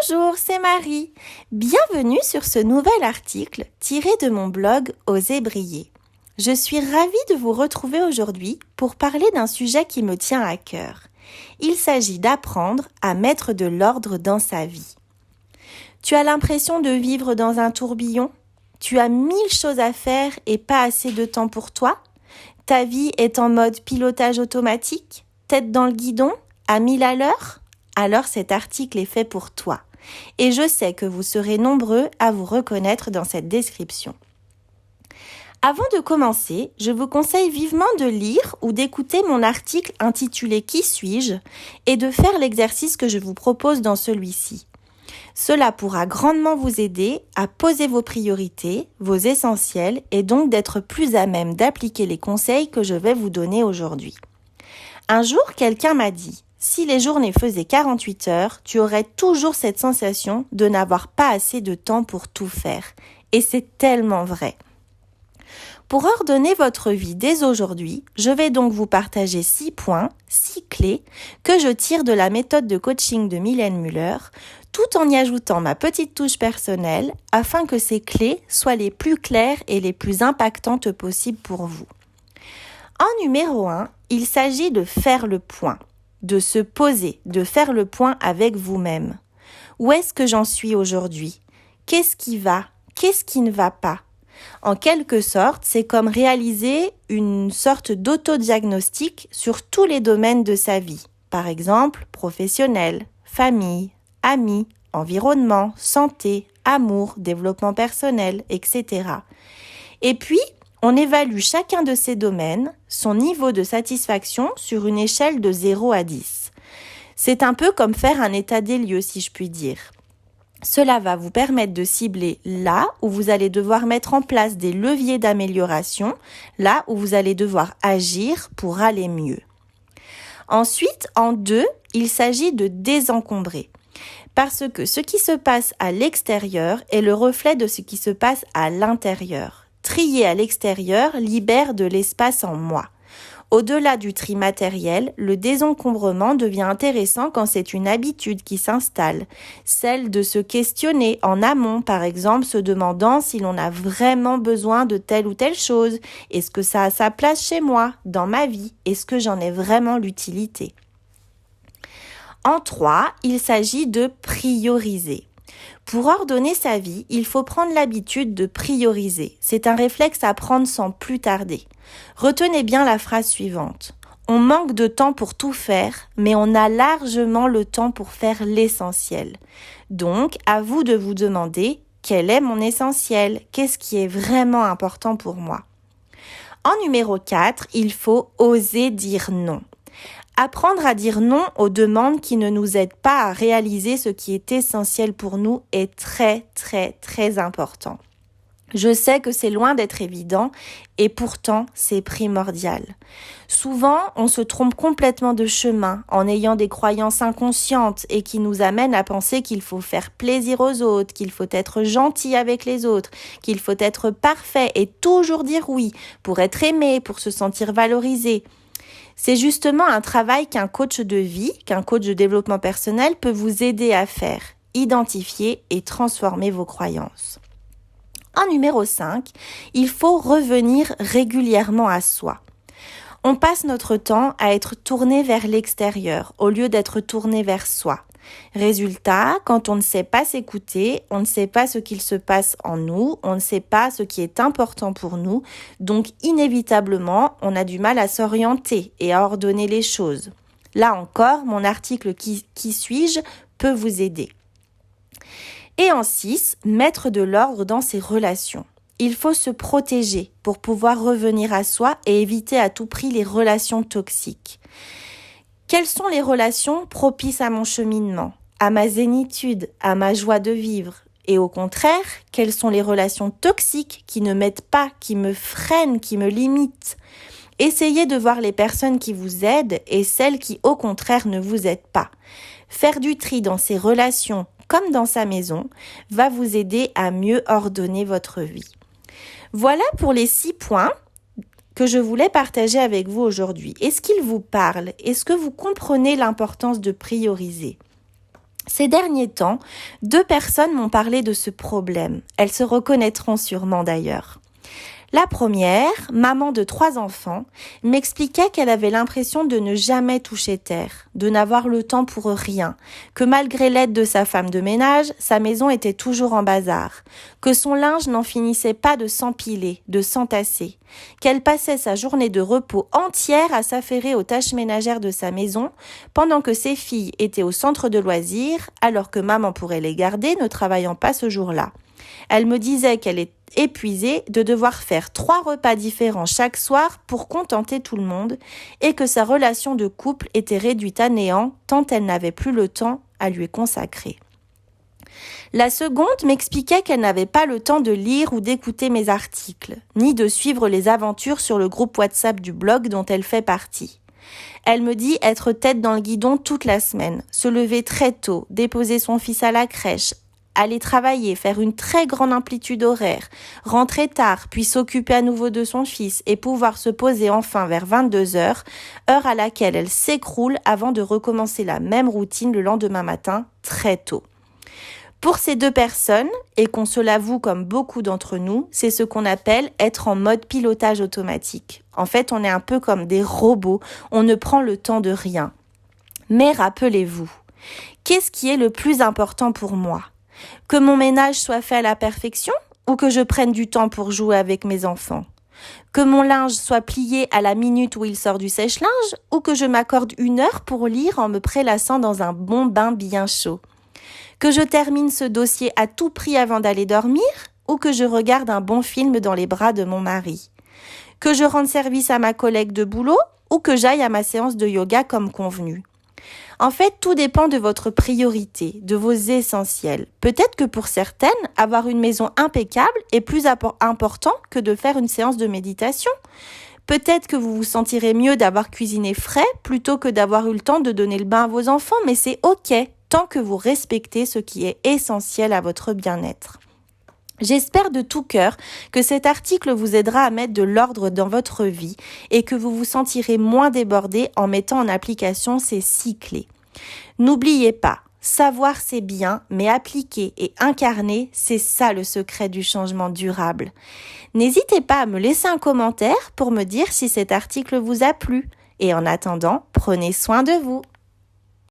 Bonjour, c'est Marie. Bienvenue sur ce nouvel article tiré de mon blog Osez briller. Je suis ravie de vous retrouver aujourd'hui pour parler d'un sujet qui me tient à cœur. Il s'agit d'apprendre à mettre de l'ordre dans sa vie. Tu as l'impression de vivre dans un tourbillon ? Tu as 1000 choses à faire et pas assez de temps pour toi ? Ta vie est en mode pilotage automatique ? Tête dans le guidon ? À 1000 à l'heure ? Alors cet article est fait pour toi. Et je sais que vous serez nombreux à vous reconnaître dans cette description. Avant de commencer, je vous conseille vivement de lire ou d'écouter mon article intitulé « Qui suis-je ?» et de faire l'exercice que je vous propose dans celui-ci. Cela pourra grandement vous aider à poser vos priorités, vos essentiels et donc d'être plus à même d'appliquer les conseils que je vais vous donner aujourd'hui. Un jour, quelqu'un m'a dit « Si les journées faisaient 48 heures, tu aurais toujours cette sensation de n'avoir pas assez de temps pour tout faire. » Et c'est tellement vrai. Pour ordonner votre vie dès aujourd'hui, je vais donc vous partager 6 points, 6 clés que je tire de la méthode de coaching de Mylène Muller, tout en y ajoutant ma petite touche personnelle afin que ces clés soient les plus claires et les plus impactantes possibles pour vous. En numéro 1, il s'agit de faire le point, de se poser, de faire le point avec vous-même. Où est-ce que j'en suis aujourd'hui ? Qu'est-ce qui va ? Qu'est-ce qui ne va pas ? En quelque sorte, c'est comme réaliser une sorte d'autodiagnostic sur tous les domaines de sa vie. Par exemple, professionnel, famille, amis, environnement, santé, amour, développement personnel, etc. Et puis, on évalue chacun de ces domaines, son niveau de satisfaction sur une échelle de 0 à 10. C'est un peu comme faire un état des lieux, si je puis dire. Cela va vous permettre de cibler là où vous allez devoir mettre en place des leviers d'amélioration, là où vous allez devoir agir pour aller mieux. Ensuite, en 2, il s'agit de désencombrer. Parce que ce qui se passe à l'extérieur est le reflet de ce qui se passe à l'intérieur. Trier à l'extérieur libère de l'espace en moi. Au-delà du tri matériel, le désencombrement devient intéressant quand c'est une habitude qui s'installe, celle de se questionner en amont, par exemple, se demandant si l'on a vraiment besoin de telle ou telle chose. Est-ce que ça a sa place chez moi, dans ma vie ? Est-ce que j'en ai vraiment l'utilité ? En 3, il s'agit de prioriser. Pour ordonner sa vie, il faut prendre l'habitude de prioriser. C'est un réflexe à prendre sans plus tarder. Retenez bien la phrase suivante. On manque de temps pour tout faire, mais on a largement le temps pour faire l'essentiel. Donc, à vous de vous demander, quel est mon essentiel ? Qu'est-ce qui est vraiment important pour moi ? En numéro 4, il faut oser dire non. Apprendre à dire non aux demandes qui ne nous aident pas à réaliser ce qui est essentiel pour nous est très, très, très important. Je sais que c'est loin d'être évident et pourtant c'est primordial. Souvent, on se trompe complètement de chemin en ayant des croyances inconscientes et qui nous amènent à penser qu'il faut faire plaisir aux autres, qu'il faut être gentil avec les autres, qu'il faut être parfait et toujours dire oui pour être aimé, pour se sentir valorisé. C'est justement un travail qu'un coach de vie, qu'un coach de développement personnel peut vous aider à faire, identifier et transformer vos croyances. En numéro 5, il faut revenir régulièrement à soi. On passe notre temps à être tourné vers l'extérieur au lieu d'être tourné vers soi. Résultat, quand on ne sait pas s'écouter, on ne sait pas ce qu'il se passe en nous, on ne sait pas ce qui est important pour nous, donc inévitablement, on a du mal à s'orienter et à ordonner les choses. Là encore, mon article Qui suis-je peut vous aider. Et en 6, mettre de l'ordre dans ses relations. Il faut se protéger pour pouvoir revenir à soi et éviter à tout prix les relations toxiques. Quelles sont les relations propices à mon cheminement, à ma zénitude, à ma joie de vivre ? Et au contraire, quelles sont les relations toxiques qui ne m'aident pas, qui me freinent, qui me limitent ? Essayez de voir les personnes qui vous aident et celles qui, au contraire, ne vous aident pas. Faire du tri dans ces relations, comme dans sa maison, va vous aider à mieux ordonner votre vie. Voilà pour les 6 points que je voulais partager avec vous aujourd'hui. Est-ce qu'ils vous parlent ? Est-ce que vous comprenez l'importance de prioriser ? Ces derniers temps, 2 personnes m'ont parlé de ce problème. Elles se reconnaîtront sûrement d'ailleurs. La première, maman de 3 enfants, m'expliquait qu'elle avait l'impression de ne jamais toucher terre, de n'avoir le temps pour rien, que malgré l'aide de sa femme de ménage, sa maison était toujours en bazar, que son linge n'en finissait pas de s'empiler, de s'entasser, qu'elle passait sa journée de repos entière à s'affairer aux tâches ménagères de sa maison, pendant que ses filles étaient au centre de loisirs, alors que maman pourrait les garder ne travaillant pas ce jour-là. Elle me disait qu'elle est épuisée de devoir faire 3 repas différents chaque soir pour contenter tout le monde et que sa relation de couple était réduite à néant tant elle n'avait plus le temps à lui consacrer. La seconde m'expliquait qu'elle n'avait pas le temps de lire ou d'écouter mes articles, ni de suivre les aventures sur le groupe WhatsApp du blog dont elle fait partie. Elle me dit être tête dans le guidon toute la semaine, se lever très tôt, déposer son fils à la crèche, aller travailler, faire une très grande amplitude horaire, rentrer tard, puis s'occuper à nouveau de son fils et pouvoir se poser enfin vers 22h, heure à laquelle elle s'écroule avant de recommencer la même routine le lendemain matin, très tôt. Pour ces 2 personnes, et qu'on se l'avoue comme beaucoup d'entre nous, c'est ce qu'on appelle être en mode pilotage automatique. En fait, on est un peu comme des robots, on ne prend le temps de rien. Mais rappelez-vous, qu'est-ce qui est le plus important pour moi ? Que mon ménage soit fait à la perfection ou que je prenne du temps pour jouer avec mes enfants ? Que mon linge soit plié à la minute où il sort du sèche-linge ou que je m'accorde 1 heure pour lire en me prélassant dans un bon bain bien chaud ? Que je termine ce dossier à tout prix avant d'aller dormir ou que je regarde un bon film dans les bras de mon mari ? Que je rende service à ma collègue de boulot ou que j'aille à ma séance de yoga comme convenu ? En fait, tout dépend de votre priorité, de vos essentiels. Peut-être que pour certaines, avoir une maison impeccable est plus important que de faire une séance de méditation. Peut-être que vous vous sentirez mieux d'avoir cuisiné frais plutôt que d'avoir eu le temps de donner le bain à vos enfants, mais c'est OK, tant que vous respectez ce qui est essentiel à votre bien-être. J'espère de tout cœur que cet article vous aidera à mettre de l'ordre dans votre vie et que vous vous sentirez moins débordé en mettant en application ces 6 clés. N'oubliez pas, savoir c'est bien, mais appliquer et incarner, c'est ça le secret du changement durable. N'hésitez pas à me laisser un commentaire pour me dire si cet article vous a plu. Et en attendant, prenez soin de vous.